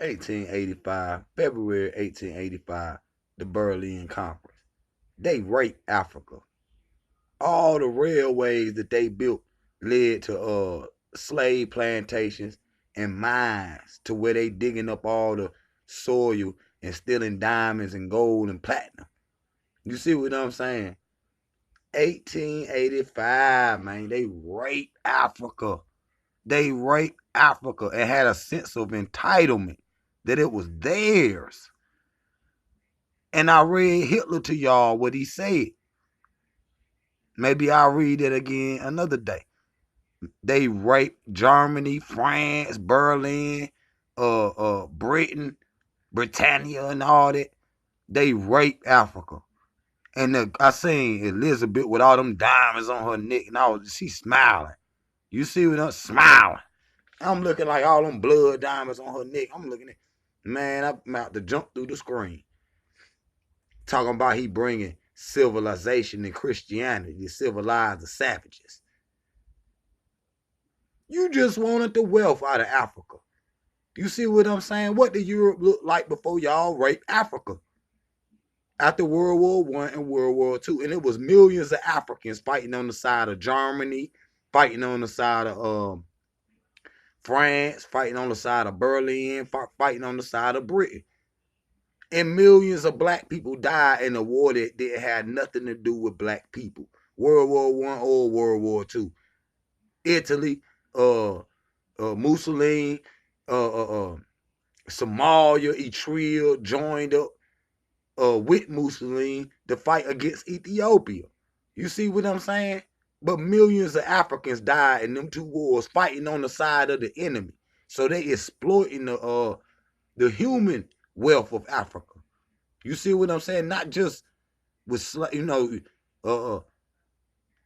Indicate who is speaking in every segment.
Speaker 1: 1885, February 1885, the Berlin Conference. They raped Africa. All the railways that they built led to slave plantations and mines to where they digging up all the soil and stealing diamonds and gold and platinum. You see what I'm saying? 1885, man, they raped Africa. They raped Africa and had a sense of entitlement that it was theirs. And I read Hitler to y'all what he said. Maybe I'll read it again another day. They raped Germany, France, Berlin, Britain, Britannia, and all that. They raped Africa. And I seen Elizabeth with all them diamonds on her neck, and she's smiling. You see what I'm smiling? I'm looking like all them blood diamonds on her neck. I'm looking at, man, I'm about to jump through the screen. Talking about he bringing civilization and Christianity to civilize the savages. You just wanted the wealth out of Africa. You see what I'm saying? What did Europe look like before y'all raped Africa? After World War I and World War II. And it was millions of Africans fighting on the side of Germany, fighting on the side of France, fighting on the side of Berlin, fighting on the side of Britain. And millions of black people died in a war that had nothing to do with black people. World War I or World War II. Italy, Mussolini, Somalia, Eritrea joined up with Mussolini to fight against Ethiopia. You see what I'm saying? But millions of Africans died in them two wars fighting on the side of the enemy. So they exploiting the human wealth of Africa. You see what I'm saying? Not just with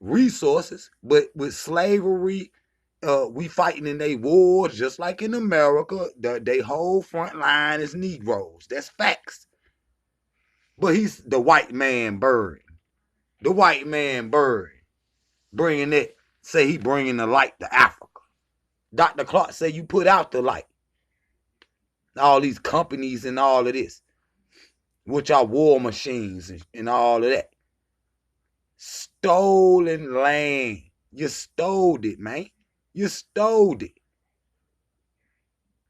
Speaker 1: resources, but with slavery. We fighting in they wars just like in America. They whole front line is Negroes. That's facts. But he's the white man bird. The white man bird bringing it. Say he bringing the light to Africa. Dr. Clark say you put out the light. All these companies and all of this, which are war machines and all of that. Stolen land. You stole it, man. You stole it.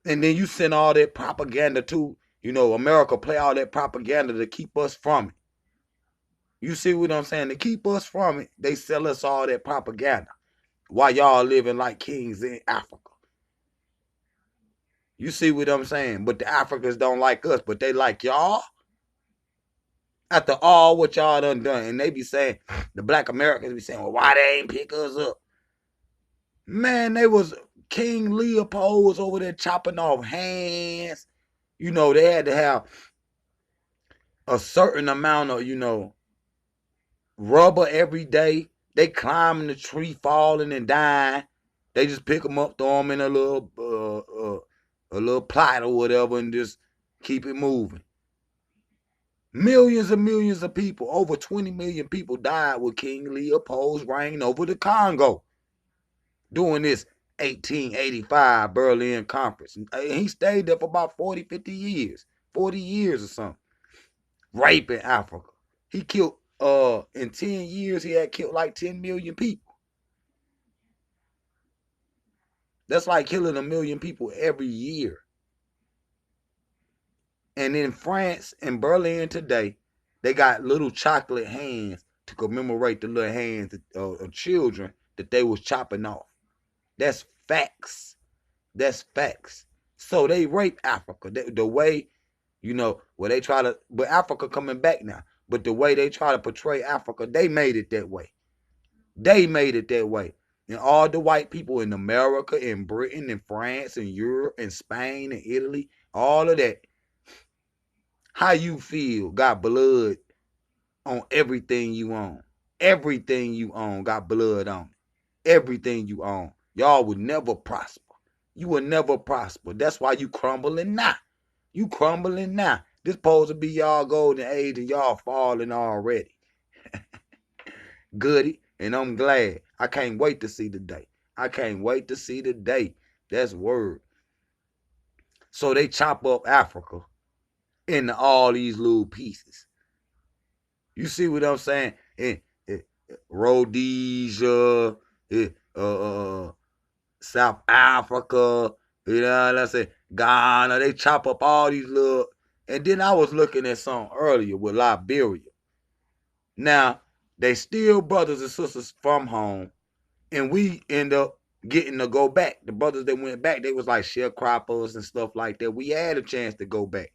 Speaker 1: And then you send all that propaganda to, America play all that propaganda to keep us from it. You see what I'm saying? To keep us from it, they sell us all that propaganda while y'all living like kings in Africa. You see what I'm saying? But the Africans don't like us, but they like y'all. After all what y'all done. And they be saying, the black Americans be saying, well, why they ain't pick us up? Man, they was, King Leopold was over there chopping off hands. They had to have a certain amount of, rubber every day. They climbing the tree, falling and dying. They just pick them up, throw them in a little plot or whatever, and just keep it moving. Millions and millions of people, over 20 million people died with King Leopold's reign over the Congo during this 1885 Berlin Conference. And he stayed there for about 40 years or something, raping Africa. He killed, in 10 years, he had killed like 10 million people. That's like killing 1 million people every year. And in France and Berlin today, they got little chocolate hands to commemorate the little hands of children that they was chopping off. That's facts. That's facts. So they rape Africa. The way, where they try to, but Africa coming back now. But the way they try to portray Africa, they made it that way. They made it that way. And all the white people in America, in Britain, in France, in Europe, in Spain, in Italy, all of that. How you feel got blood on everything you own. Everything you own got blood on it. Everything you own. Y'all would never prosper. You will never prosper. That's why you crumbling now. You crumbling now. This supposed to be y'all golden age and y'all falling already. Goody. And I'm glad. I can't wait to see the day. I can't wait to see the day. That's word. So they chop up Africa into all these little pieces. You see what I'm saying? Rhodesia, South Africa, you know what I'm saying? Ghana, they chop up all these little. And then I was looking at something earlier with Liberia. Now, they still brothers and sisters from home, and we end up getting to go back. The brothers that went back, they was like sharecroppers and stuff like that. We had a chance to go back.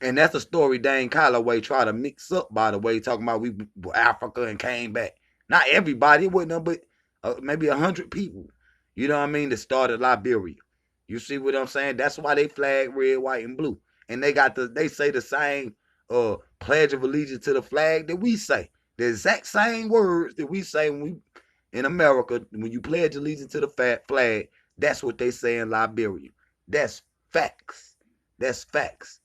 Speaker 1: And that's a story Dane Calloway tried to mix up, by the way, talking about we were Africa and came back. Not everybody, it wasn't but maybe 100 people, you know what I mean, that started Liberia. You see what I'm saying? That's why they flag red, white, and blue. And they say the same pledge of allegiance to the flag that we say. The exact same words that we say when we in America, when you pledge allegiance to the flag, that's what they say in Liberia. That's facts. That's facts.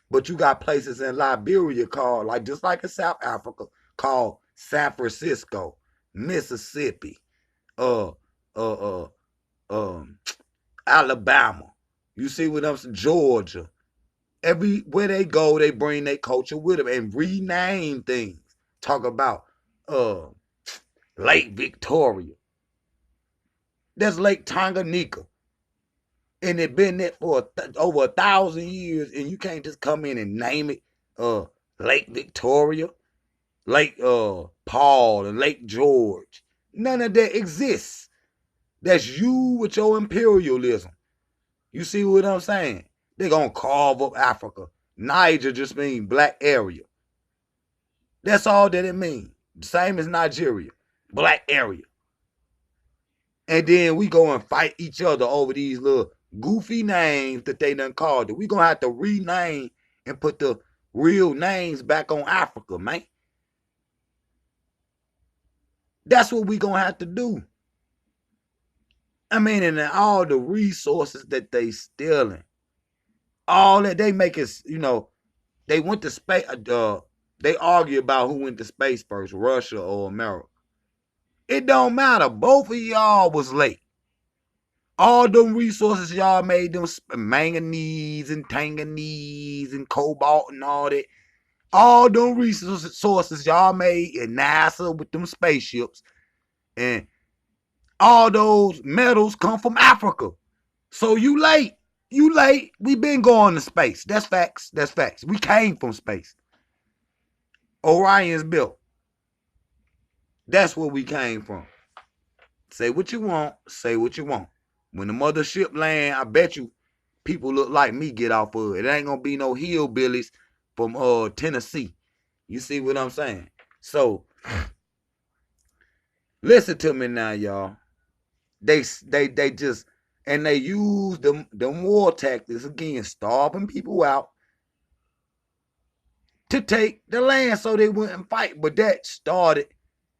Speaker 1: But you got places in Liberia called, like just like in South Africa, called San Francisco, Mississippi, uh, uh, Alabama. You see what I'm saying? Georgia. Everywhere they go, they bring their culture with them and rename things. Talk about Lake Victoria. That's Lake Tanganyika. And it been there for over 1,000 years, and you can't just come in and name it Lake Victoria, Lake Paul, and Lake George. None of that exists. That's you with your imperialism. You see what I'm saying? They're going to carve up Africa. Niger just means black area. That's all that it means. Same as Nigeria. Black area. And then we go and fight each other over these little goofy names that they done called it. We gonna have to rename and put the real names back on Africa, man. That's what we gonna have to do. I mean, and all the resources that they stealing, all that they make is, you know, they went to space. They argue about who went to space first, Russia or America. It don't matter. Both of y'all was late. All them resources y'all made, them manganese and tanganese and cobalt and all that. All them resources y'all made at NASA with them spaceships. And all those metals come from Africa. So you late. You late. We been going to space. That's facts. That's facts. We came from space. Orion's built. That's where we came from. Say what you want. Say what you want. When the mothership land, I bet you people look like me get off of it. It ain't gonna be no hillbillies from Tennessee. You see what I'm saying? So listen to me now, y'all. They just, and they use them war tactics again, starving people out to take the land so they wouldn't fight. But that started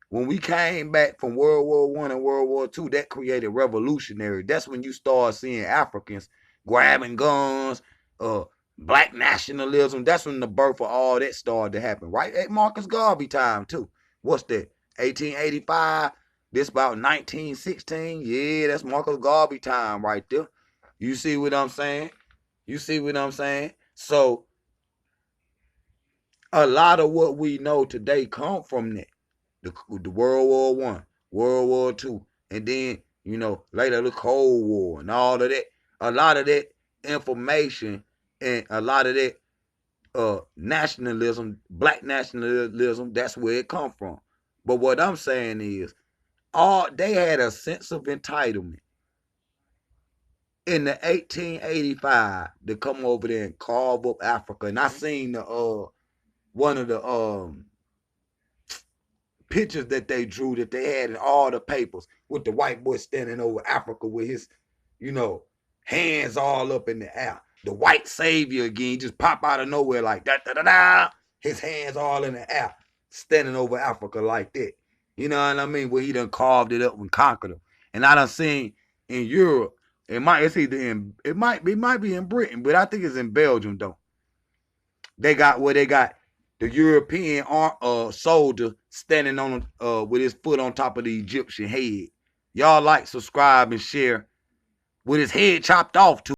Speaker 1: when we came back from World War I and World War II. That created revolutionary. That's when you start seeing Africans grabbing guns, black nationalism. That's when the birth of all that started to happen. Right at Marcus Garvey time too. What's that? 1885. This about 1916. Yeah, that's Marcus Garvey time right there. You see what I'm saying? You see what I'm saying? So a lot of what we know today come from that. The World War I, World War II, and then, you know, later the Cold War and all of that. A lot of that information and a lot of that nationalism, black nationalism, that's where it come from. But what I'm saying is, they had a sense of entitlement in the 1885 to come over there and carve up Africa. And I seen the one of the pictures that they drew that they had in all the papers with the white boy standing over Africa with his, you know, hands all up in the air. The white savior again, just pop out of nowhere like that, da da da. His hands all in the air, standing over Africa like that. You know what I mean? Where he done carved it up and conquered them. And I done seen in Europe, it might be in Britain, but I think it's in Belgium though. They got the European soldier standing on with his foot on top of the Egyptian head. Y'all like, subscribe, and share. with his head chopped off to